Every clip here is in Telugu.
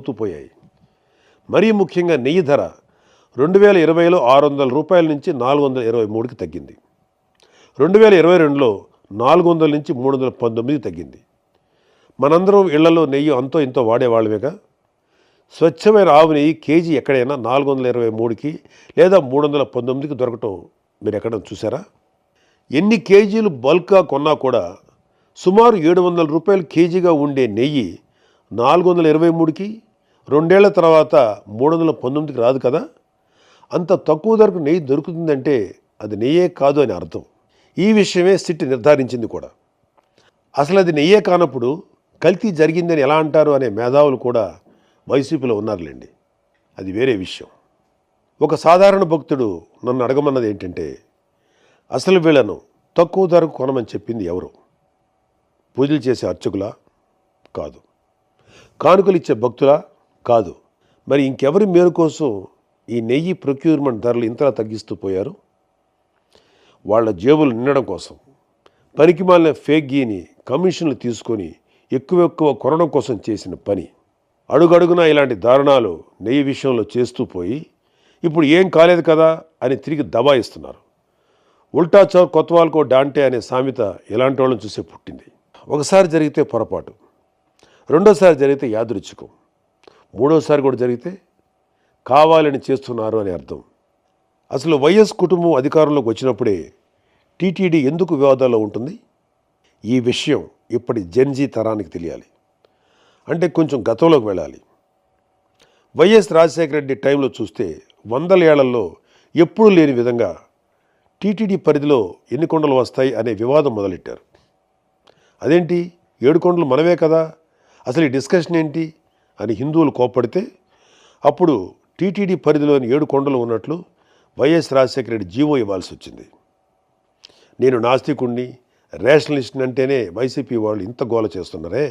పోయాయి. మరీ ముఖ్యంగా నెయ్యి ధర 2020లో 600 రూపాయల నుంచి 423కి తగ్గింది. 2022లో 400 నుంచి 319కి తగ్గింది. మనందరం ఇళ్లలో నెయ్యి అంతో ఇంతో వాడేవాళ్ళమేగా. స్వచ్ఛమైన ఆవు నెయ్యి కేజీ ఎక్కడైనా 423కి లేదా 319కి దొరకటం మీరు ఎక్కడైనా చూసారా? ఎన్ని కేజీలు బల్క్గా కొన్నా కూడా సుమారు 700 రూపాయలు కేజీగా ఉండే నెయ్యి 423కి 2 ఏళ్ల తర్వాత 319కి రాదు కదా. అంత తక్కువ ధరకు నెయ్యి దొరుకుతుందంటే అది నెయ్యే కాదు అని అర్థం. ఈ విషయమే సిట్ నిర్ధారించింది కూడా. అసలు అది నెయ్యే కానప్పుడు కల్తీ జరిగిందని ఎలా అంటారు అనే మేధావులు కూడా వైసీపీలో ఉన్నారులేండి. అది వేరే విషయం. ఒక సాధారణ భక్తుడు నన్ను అడగమన్నది ఏంటంటే, అసలు వీళ్ళను తక్కువ ధరకు కొనమని చెప్పింది ఎవరు? పూజలు చేసే అర్చకులా? కాదు. కానుకలు ఇచ్చే భక్తులా? కాదు. మరి ఇంకెవరి మేలు కోసం ఈ నెయ్యి ప్రొక్యూర్మెంట్ ధరలు ఇంతలా తగ్గిస్తూ పోయారు? వాళ్ళ జేబులు నిండడం కోసం పనికిమాలిన ఫేక్ గీని కమిషన్లు తీసుకొని ఎక్కువ కొనడం కోసం చేసిన పని. అడుగడుగునా ఇలాంటి దారుణాలు నెయ్యి విషయంలో చేస్తూ పోయి ఇప్పుడు ఏం కాలేదు కదా అని తిరిగి దబాయిస్తున్నారు. ఉల్టా చౌర్ కొత్వాల్కో డాంటే అనే సామెత ఇలాంటి వాళ్ళని చూసే పుట్టింది. ఒకసారి జరిగితే పొరపాటు, రెండోసారి జరిగితే యాదృచ్ఛికం, మూడోసారి కూడా జరిగితే కావాలని చేస్తున్నారు అని అర్థం. అసలు వైఎస్ కుటుంబం అధికారంలోకి వచ్చినప్పుడే టీటీడీ ఎందుకు వివాదాల్లో ఉంటుంది? ఈ విషయం ఇప్పటి జెన్జీ తరానికి తెలియాలి. అంటే కొంచెం గతంలోకి వెళ్ళాలి. వైఎస్ రాజశేఖర రెడ్డి టైంలో చూస్తే 100 ఏళ్లలో ఎప్పుడూ లేని విధంగా టీటీడీ పరిధిలో ఎన్ని కొండలు వస్తాయి అనే వివాదం మొదలెట్టారు. అదేంటి, 7 కొండలు మనమే కదా, అసలు ఈ డిస్కషన్ ఏంటి అని హిందువులు కోప్పడితే అప్పుడు టీటీడీ పరిధిలోని 7 కొండలు ఉన్నట్లు వైఎస్ రాజశేఖర రెడ్డి జీవో ఇవ్వాల్సి వచ్చింది. నేను నాస్తికుణ్ణి, రేషనలిస్ట్ని అంటేనే వైసీపీ వాళ్ళు ఇంత గోల చేస్తున్నారే.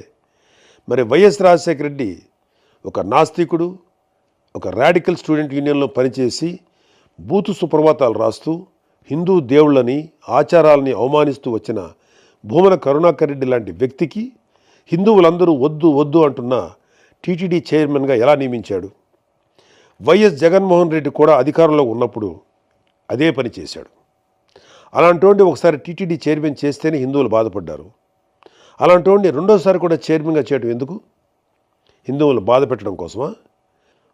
మరి వైఎస్ రాజశేఖర రెడ్డి ఒక నాస్తికుడు, ఒక రాడికల్ స్టూడెంట్ యూనియన్లో పనిచేసి బూతు సుప్రభాతాలు రాస్తూ హిందూ దేవుళ్ళని ఆచారాలని అవమానిస్తూ వచ్చిన భూమన కరుణాకర్ రెడ్డి లాంటి వ్యక్తికి హిందువులందరూ వద్దు వద్దు అంటున్న టీటీడీ చైర్మన్గా ఎలా నియమించాడు? వైఎస్ జగన్మోహన్ రెడ్డి కూడా అధికారంలో ఉన్నప్పుడు అదే పని చేశాడు. అలాంటి ఒకసారి టీటీడీ చైర్మన్ చేస్తేనే హిందువులు బాధపడ్డారు. అలాంటి రెండోసారి కూడా చైర్మన్గా చేయడం ఎందుకు? హిందువులు బాధ పెట్టడం కోసమా?